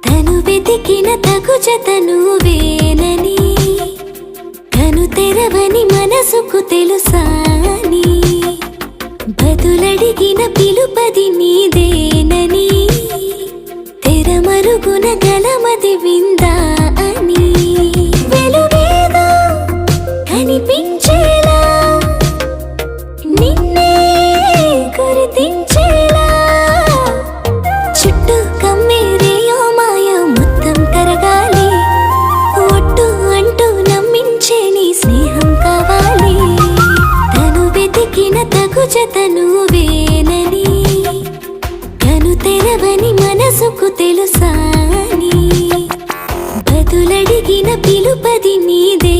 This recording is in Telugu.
తను వెతికిన తగు జత నువ్వేనని, తను తెరవని మనసుకు తెలుసాని, బదులడిగిన పిలుపది నీదేనని, తెరమరుగున గలమది విందా అని, వెలుగేదో కనిపించేలా నిన్నే గుర్తించేలా, చుట్టూ కమ్మేరేయో మాయ మొత్తం కరగాలి, ఒట్టు అంటూ నమ్మించే నీ స్నేహం కావాలి. తను వెతికిన తగు జత నువ్వేనని, తను తెరవని మనసుకు తెలుసాని, బదులడిగిన పిలుపది నీదే